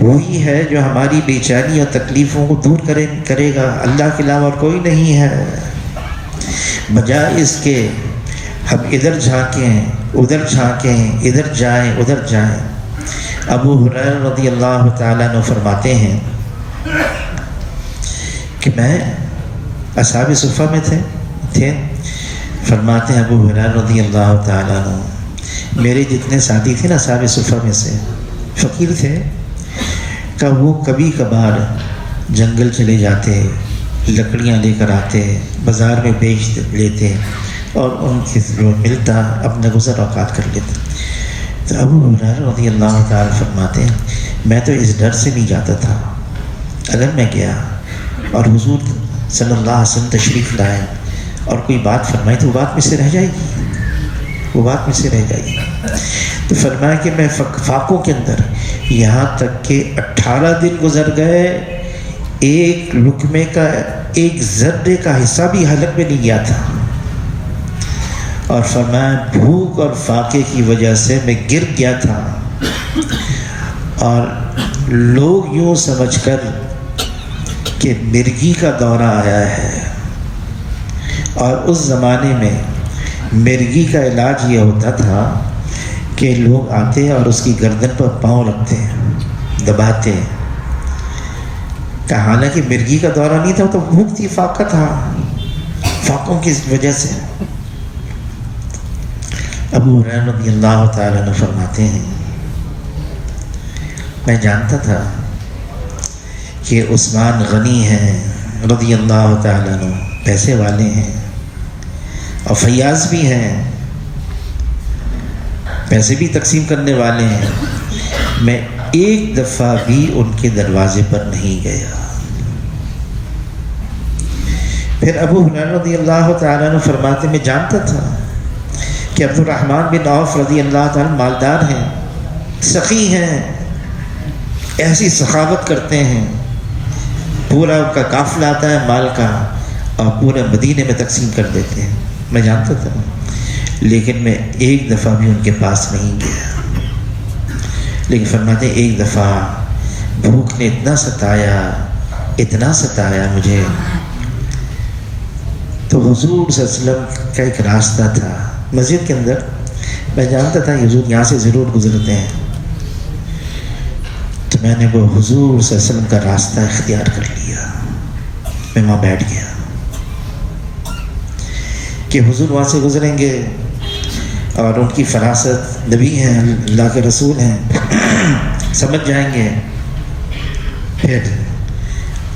وہی ہے جو ہماری بے چینی اور تکلیفوں کو دور کرے گا، اللہ کے علاوہ اور کوئی نہیں ہے۔ بجائے اس کے ہم ادھر جھانکیں ادھر جھانکیں، ادھر جائیں ادھر جائیں۔ ابو ہریرہ رضی اللہ تعالیٰ عنہ فرماتے ہیں کہ میں اصحاب صفہ میں تھے، فرماتے ہیں ابو ہریرہ رضی اللہ تعالیٰ عنہ، میرے جتنے ساتھی تھے نا اصحاب صفہ میں سے، فقیر تھے، کہ وہ کبھی کبھار جنگل چلے جاتے، لکڑیاں لے کر آتے، بازار میں بیچ لیتے، اور ان کے ملتا اپنا گزر اوقات کر لیتے۔ تو ابو ہریرہ رضی اللہ تعالیٰ فرماتے ہیں میں تو اس ڈر سے نہیں جاتا تھا، اگر میں گیا اور حضور صلی اللہ علیہ وسلم تشریف لائے اور کوئی بات فرمائی تو وہ بات میں سے رہ جائے گی، تو فرمایا کہ میں فاقوں کے اندر یہاں تک کہ 18 دن گزر گئے، ایک لقمے کا، ایک ذرے کا حصہ بھی حلق میں نہیں گیا تھا، اور فرمایا بھوک اور فاقے کی وجہ سے میں گر گیا تھا، اور لوگ یوں سمجھ کر کہ مرگی کا دورہ آیا ہے، اور اس زمانے میں مرگی کا علاج یہ ہوتا تھا کہ لوگ آتے اور اس کی گردن پر پاؤں رکھتے، دباتے، کہ حالانکہ مرگی کا دورہ نہیں تھا، تو بھوک تھی، فاقہ تھا، فاقوں کی وجہ سے۔ ابو ہریرہ رضی اللہ تعالیٰ عنہ فرماتے ہیں میں جانتا تھا کہ عثمان غنی ہیں رضی اللہ تعالیٰ عنہ، پیسے والے ہیں اور فیاض بھی ہیں، پیسے بھی تقسیم کرنے والے ہیں، میں ایک دفعہ بھی ان کے دروازے پر نہیں گیا۔ پھر ابو ہریرہ رضی اللہ تعالیٰ عنہ فرماتے میں جانتا تھا کہ عبدالرحمن بن عوف رضی اللہ تعالیٰ مالدار ہیں، سخی ہیں، ایسی سخاوت کرتے ہیں، پورا ان کا قافلہ آتا ہے مال کا اور پورے مدینے میں تقسیم کر دیتے ہیں۔ میں جانتا تھا، لیکن میں ایک دفعہ بھی ان کے پاس نہیں گیا۔ لیکن فرماتے ہیں ایک دفعہ بھوک نے اتنا ستایا مجھے، تو حضور صلی اللہ علیہ وسلم کا ایک راستہ تھا مسجد کے اندر، میں جانتا تھا حضور یہاں سے ضرور گزرتے ہیں، تو میں نے وہ حضور صلی اللہ علیہ وسلم کا راستہ اختیار کر لیا۔ میں وہاں بیٹھ گیا کہ حضور وہاں سے گزریں گے اور ان کی فراست، نبی ہیں، اللہ کے رسول ہیں، سمجھ جائیں گے، پھر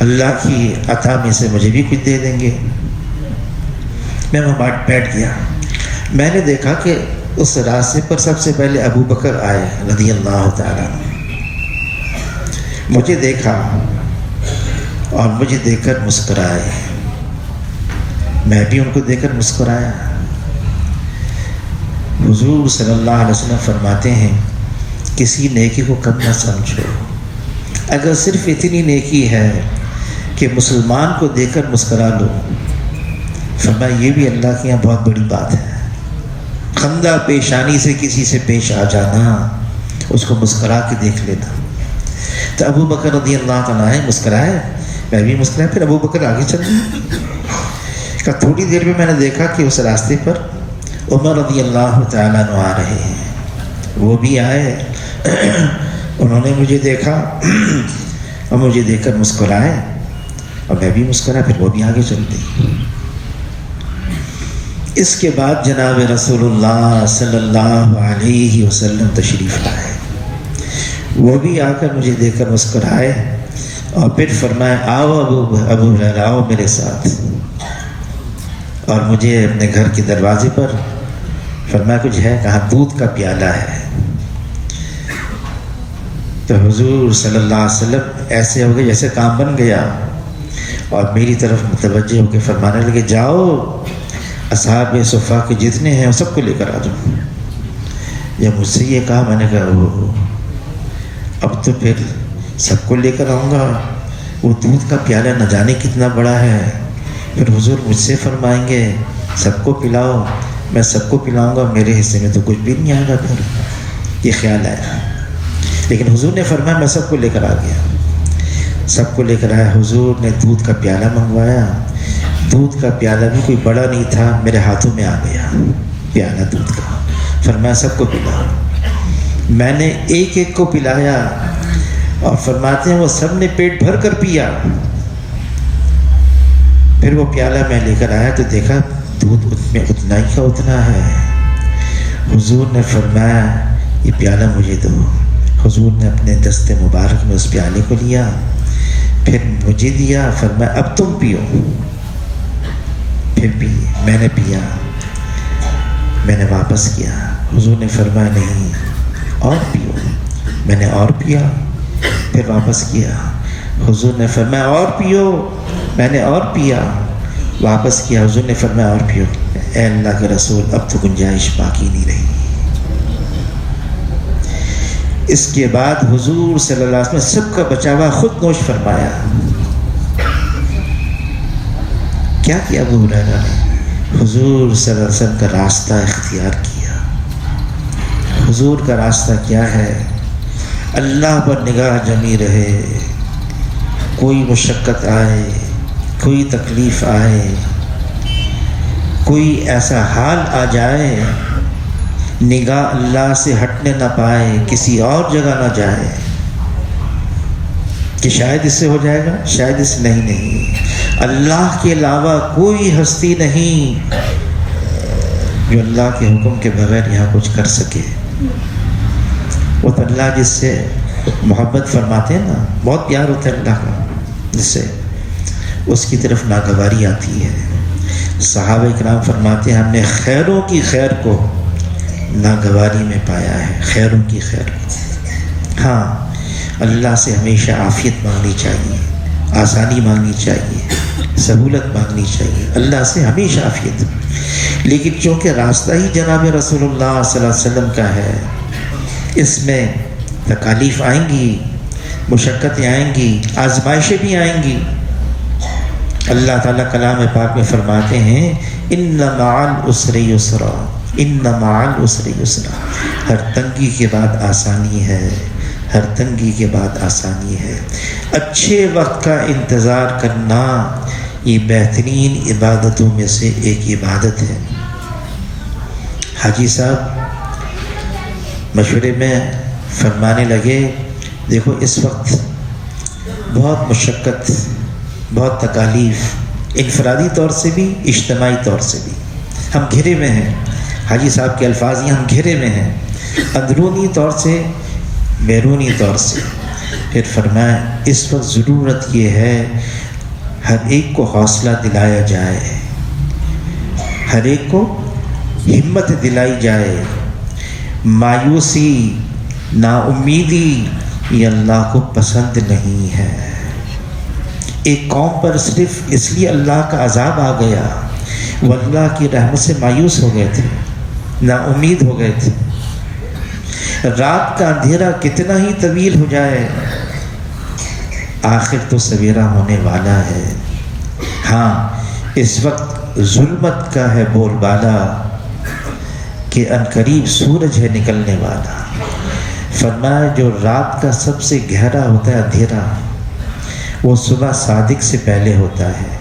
اللہ کی عطا میں سے مجھے بھی کچھ دے دیں گے۔ میں وہاں بیٹھ گیا۔ میں نے دیکھا کہ اس راستے پر سب سے پہلے ابو بکر آئے رضی اللہ تعالیٰ، مجھے دیکھا اور مجھے دیکھ کر مسکرائے، میں بھی ان کو دیکھ کر مسکرایا۔ حضور صلی اللہ علیہ وسلم فرماتے ہیں کسی نیکی کو کم نہ سمجھو، اگر صرف اتنی نیکی ہے کہ مسلمان کو دیکھ کر مسکرا لو، فرمایا یہ بھی اللہ کے یہاں بہت بڑی بات ہے۔ خندہ پیشانی سے کسی سے پیش آ جانا، اس کو مسکرا کے دیکھ لینا۔ تو ابو بکر رضی اللہ تعالیٰ عنہ مسکرائے، میں بھی مسکرایا، پھر ابو بکر آگے چل گئے۔ تھوڑی دیر میں نے دیکھا کہ اس راستے پر عمر رضی اللہ تعالیٰ عنہ آ رہے ہیں، وہ بھی آئے، انہوں نے مجھے دیکھا اور مجھے دیکھ کر مسکرائے اور میں بھی مسکرایا، پھر وہ بھی آگے چل گئی۔ اس کے بعد جناب رسول اللہ صلی اللہ علیہ وسلم تشریف لائے، وہ بھی آ کر مجھے دیکھ کر مسکرائے اور پھر فرمایا آؤ ابو ہریرہ آؤ میرے ساتھ، اور مجھے اپنے گھر کے دروازے پر فرمایا کچھ ہے؟ کہا دودھ کا پیالہ ہے۔ تو حضور صلی اللہ علیہ وسلم ایسے ہو گئے جیسے کام بن گیا، اور میری طرف متوجہ ہو کے فرمانے لگے جاؤ اصحاب صفا کے جتنے ہیں وہ سب کو لے کر آ جاؤ۔ جب مجھ سے یہ کہا میں نے کہا اب تو پھر سب کو لے کر آؤں گا، وہ دودھ کا پیالہ نہ جانے کتنا بڑا ہے، پھر حضور مجھ سے فرمائیں گے سب کو پلاؤ، میں سب کو پلاؤں گا، میرے حصے میں تو کچھ بھی نہیں آئے گا۔ پھر یہ خیال آیا، لیکن حضور نے فرمایا میں سب کو لے کر آ گیا۔ سب کو لے کر آیا، حضور نے دودھ کا پیالہ منگوایا، دودھ کا پیالہ بھی کوئی بڑا نہیں تھا، میرے ہاتھوں میں آ گیا پیالہ دودھ کا۔ فرمایا سب کو پلاؤ، میں نے ایک ایک کو پلایا، اور فرماتے ہیں وہ سب نے پیٹ بھر کر پیا۔ پھر وہ پیالہ میں لے کر آیا تو دیکھا دودھ میں اتنا ہی کا اتنا ہے۔ حضور نے فرمایا یہ پیالہ مجھے دو۔ حضور نے اپنے دست مبارک میں اس پیالے کو لیا، پھر مجھے دیا، فرمایا اب تم پیو۔ پھر پی، میں نے پیا، میں نے واپس کیا۔ حضور نے فرمایا نہیں اور پیو، میں نے اور پیا، پھر واپس کیا۔ حضور نے فرمایا اور پیو، میں نے اور پیا، واپس کیا۔ حضور نے فرمایا اور پیو۔ اے اللہ کے رسول اب تو گنجائش باقی نہیں رہی۔ اس کے بعد حضور صلی اللہ علیہ وسلم سب کا بچاوا خود نوش فرمایا۔ کیا کیا ابو ہریرہ نے؟ حضور صلی اللہ علیہ وسلم کا راستہ اختیار کیا۔ حضور کا راستہ کیا ہے؟ اللہ پر نگاہ جمی رہے، کوئی مشقت آئے، کوئی تکلیف آئے، کوئی ایسا حال آ جائے نگاہ اللہ سے ہٹنے نہ پائے، کسی اور جگہ نہ جائے کہ شاید اس سے ہو جائے گا، شاید اس سے نہیں، اللہ کے علاوہ کوئی ہستی نہیں جو اللہ کے حکم کے بغیر یہاں کچھ کر سکے۔ وہ تو اللہ جس سے محبت فرماتے ہیں نا، بہت پیار ہوتا ہے اللہ کا، جس سے اس کی طرف ناگواری آتی ہے۔ صحابہ کرام فرماتے ہیں ہم نے خیروں کی خیر کو ناگواری میں پایا ہے، خیروں کی خیر کو۔ ہاں اللہ سے ہمیشہ عافیت مانگنی چاہیے، آسانی مانگنی چاہیے، سہولت مانگنی چاہیے، اللہ سے ہمیشہ عافیت۔ لیکن چونکہ راستہ ہی جناب رسول اللہ صلی اللہ علیہ وسلم کا ہے، اس میں تکالیف آئیں گی، مشقتیں آئیں گی، آزمائشیں بھی آئیں گی۔ اللہ تعالیٰ کلام پاک میں فرماتے ہیں ان مع العسر یسرا، ان مع العسر یسرا، ہر تنگی کے بعد آسانی ہے، ہر تنگی کے بعد آسانی ہے۔ اچھے وقت کا انتظار کرنا یہ بہترین عبادتوں میں سے ایک عبادت ہے۔ حاجی صاحب مشورے میں فرمانے لگے دیکھو اس وقت بہت مشقت، بہت تکالیف، انفرادی طور سے بھی اجتماعی طور سے بھی ہم گھرے میں ہیں۔ حاجی صاحب کے الفاظ یہ، ہم گھرے میں ہیں، اندرونی طور سے بیرونی طور سے۔ پھر فرمایا اس وقت ضرورت یہ ہے ہر ایک کو حوصلہ دلایا جائے، ہر ایک کو ہمت دلائی جائے۔ مایوسی، نا امیدی یہ اللہ کو پسند نہیں ہے۔ ایک قوم پر صرف اس لیے اللہ کا عذاب آ گیا وہ اللہ کی رحمت سے مایوس ہو گئے تھے، نا امید ہو گئے تھے۔ رات کا اندھیرا کتنا ہی طویل ہو جائے آخر تو سویرا ہونے والا ہے۔ ہاں اس وقت ظلمت کا ہے بول بالا کہ عنقریب سورج ہے نکلنے والا۔ فرمایا جو رات کا سب سے گہرا ہوتا ہے اندھیرا وہ صبح صادق سے پہلے ہوتا ہے۔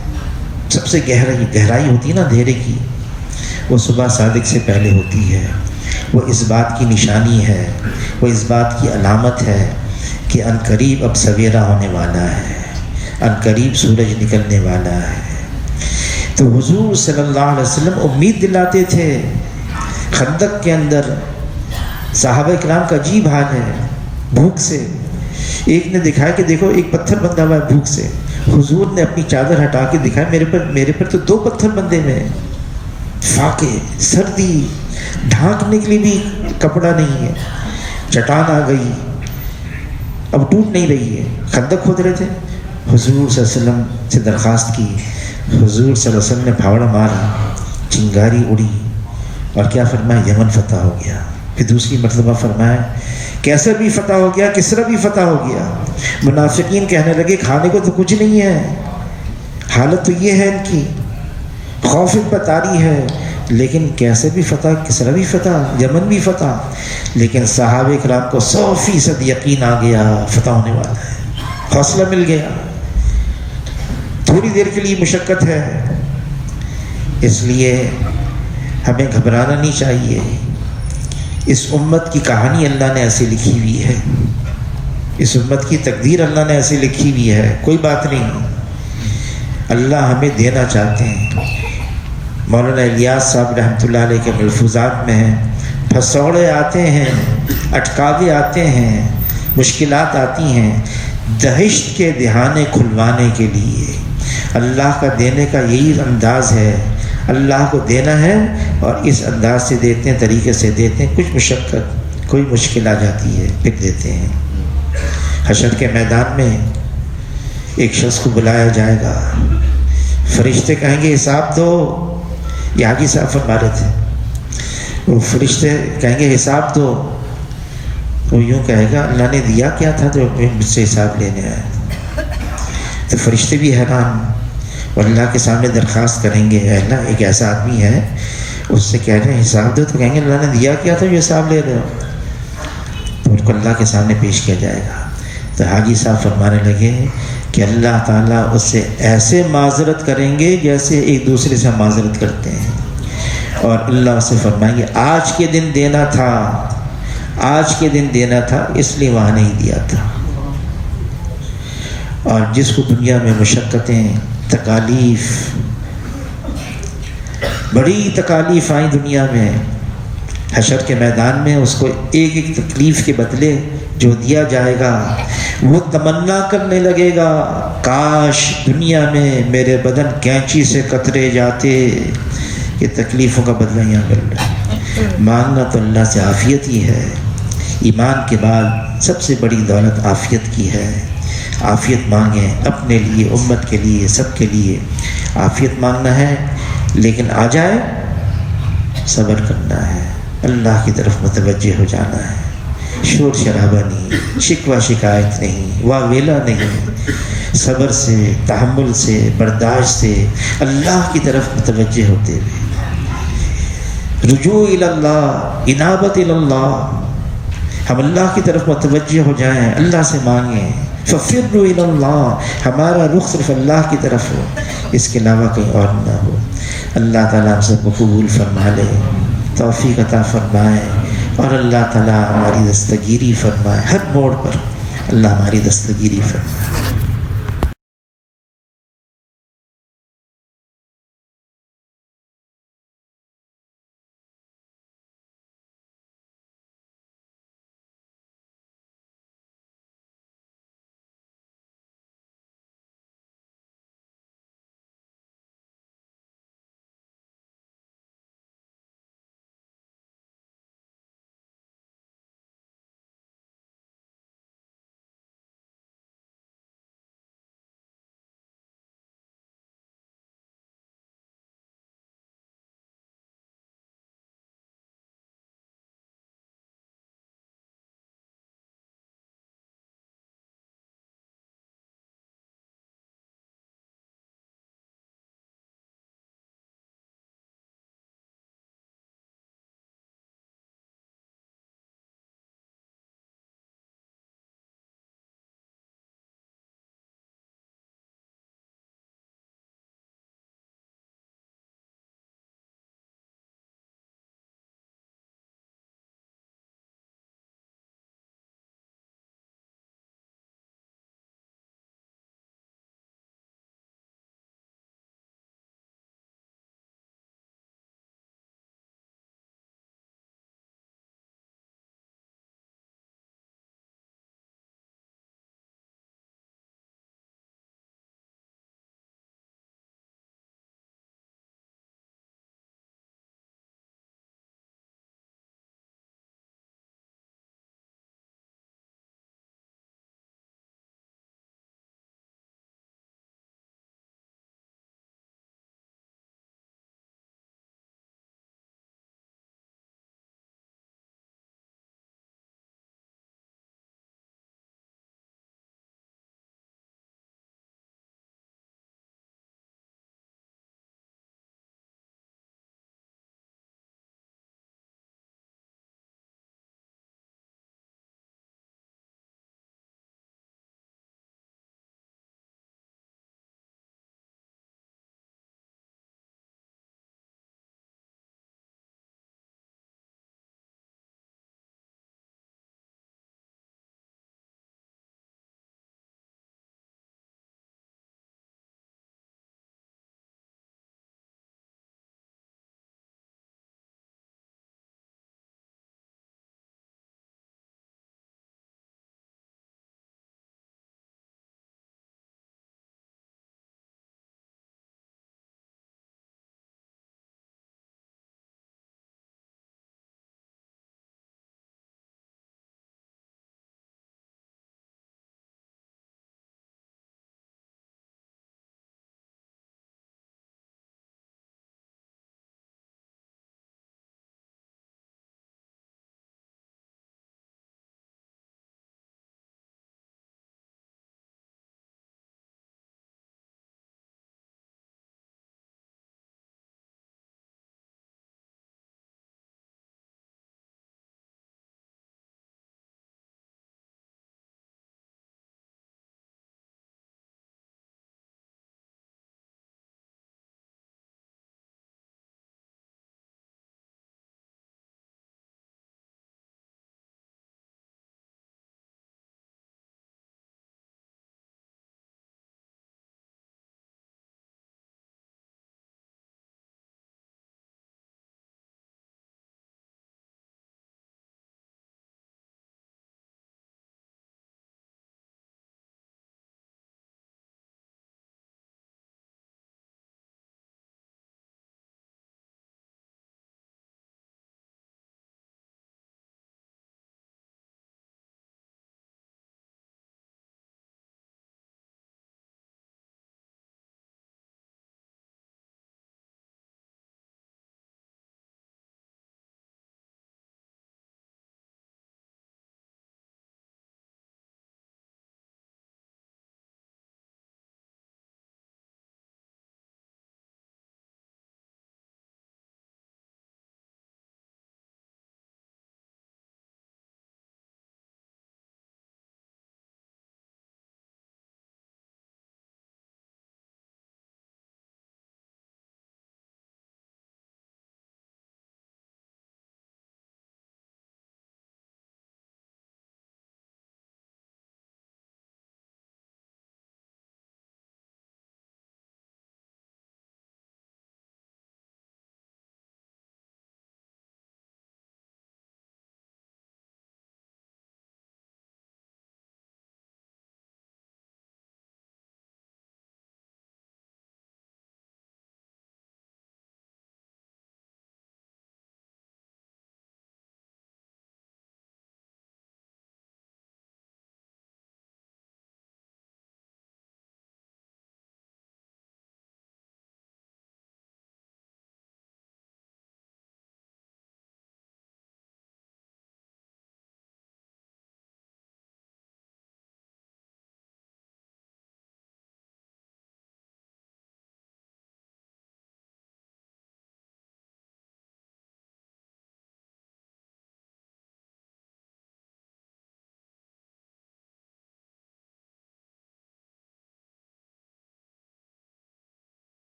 سب سے گہرائی ہوتی ہے نا اندھیرے کی، وہ صبح صادق سے پہلے ہوتی ہے۔ وہ اس بات کی نشانی ہے، وہ اس بات کی علامت ہے کہ عنقریب اب سویرا ہونے والا ہے، عنقریب سورج نکلنے والا ہے۔ تو حضور صلی اللہ علیہ وسلم امید دلاتے تھے۔ خندق کے اندر صحابہ کرام کا عجیب حال ہے، بھوک سے۔ ایک نے دکھایا کہ دیکھو ایک پتھر بندھا ہوا ہے بھوک سے۔ حضور نے اپنی چادر ہٹا کے دکھایا میرے پر تو 2 پتھر بندھے ہوئے، فاقے، سردی، ڈھانکنے کے لیے بھی کپڑا نہیں ہے، چٹان آ گئی اب ٹوٹ نہیں رہی ہے۔ خندق کھود رہے تھے، حضور صلی اللہ علیہ وسلم سے درخواست کی، حضور صلی اللہ علیہ وسلم نے پھاوڑا مارا، چنگاری اڑی اور کیا فرمایا یمن فتح ہو گیا۔ پھر دوسری مرتبہ فرمایا کیسر بھی فتح ہو گیا، کسرا بھی فتح ہو گیا۔ منافقین کہنے لگے کھانے کو تو کچھ نہیں ہے، حالت تو یہ ہے ان کی، خوف ان پر طاری ہے، لیکن کیسر بھی فتح، کسرا بھی فتح، یمن بھی فتح۔ لیکن صحابہ کرام کو 100% یقین آ گیا فتح ہونے والا ہے، حوصلہ مل گیا۔ تھوڑی دیر کے لیے مشقت ہے، اس لیے ہمیں گھبرانا نہیں چاہیے۔ اس امت کی کہانی اللہ نے ایسے لکھی ہوئی ہے، اس امت کی تقدیر اللہ نے ایسے لکھی ہوئی ہے، کوئی بات نہیں، اللہ ہمیں دینا چاہتے ہیں۔ مولانا الیاس صاحب رحمۃ اللہ علیہ کے ملفوظات میں ہیں پھسوڑے آتے ہیں، اٹکاوے آتے ہیں، مشکلات آتی ہیں، دہشت کے دہانے کھلوانے کے لیے۔ اللہ کا دینے کا یہی انداز ہے، اللہ کو دینا ہے اور اس انداز سے دیتے ہیں، طریقے سے دیتے ہیں۔ کچھ مشقت، کوئی مشکل آ جاتی ہے پھر دیتے ہیں۔ حشر کے میدان میں ایک شخص کو بلایا جائے گا، فرشتے کہیں گے حساب دو، یہ حاجی صاحب فرما رہے تھے، وہ فرشتے کہیں گے حساب دو، وہ یوں کہے گا اللہ نے دیا کیا تھا جو مجھ سے حساب لینے آیا؟ تو فرشتے بھی حیران اور اللہ کے سامنے درخواست کریں گے اے اللہ ایک ایسا آدمی ہے اس سے کہہ رہے ہیں حساب دو، تو کہیں گے اللہ نے دیا کیا تھا جو حساب لے رہے ہو؟ تو ان کو اللہ کے سامنے پیش کیا جائے گا۔ تو حاجی صاحب فرمانے لگے کہ اللہ تعالیٰ اس سے ایسے معذرت کریں گے جیسے ایک دوسرے سے معذرت کرتے ہیں، اور اللہ اسے فرمائیں گے آج کے دن دینا تھا، آج کے دن دینا تھا اس لیے وہاں نہیں دیا تھا۔ اور جس کو دنیا میں مشقتیں، تکالیف، بڑی تکالیف آئیں دنیا میں، حشر کے میدان میں اس کو ایک ایک تکلیف کے بدلے جو دیا جائے گا وہ تمنا کرنے لگے گا کاش دنیا میں میرے بدن کینچی سے کترے جاتے، یہ تکلیفوں کا بدلہ یہاں مل رہا ہے۔ مانگنا تو اللہ سے عافیت ہی ہے، ایمان کے بعد سب سے بڑی دولت عافیت کی ہے۔ عافیت مانگیں اپنے لیے، امت کے لیے، سب کے لیے عافیت مانگنا ہے، لیکن آ جائے صبر کرنا ہے، اللہ کی طرف متوجہ ہو جانا ہے، شور شرابہ نہیں، شکوہ شکایت نہیں، واویلا نہیں، صبر سے، تحمل سے، برداشت سے اللہ کی طرف متوجہ ہوتے ہوئے رجوع الی اللہ، انابت الی اللہ، ہم اللہ کی طرف متوجہ ہو جائیں، اللہ سے مانگیں، ففروا الی اللہ، ہمارا رخ صرف اللہ کی طرف ہو، اس کے علاوہ کہیں اور نہ ہو۔ اللہ تعالیٰ ہم سب کو قبول فرما لے، توفیق عطا فرمائے، اور اللہ تعالیٰ ہماری دستگیری فرمائے، ہر موڑ پر اللہ ہماری دستگیری فرمائے۔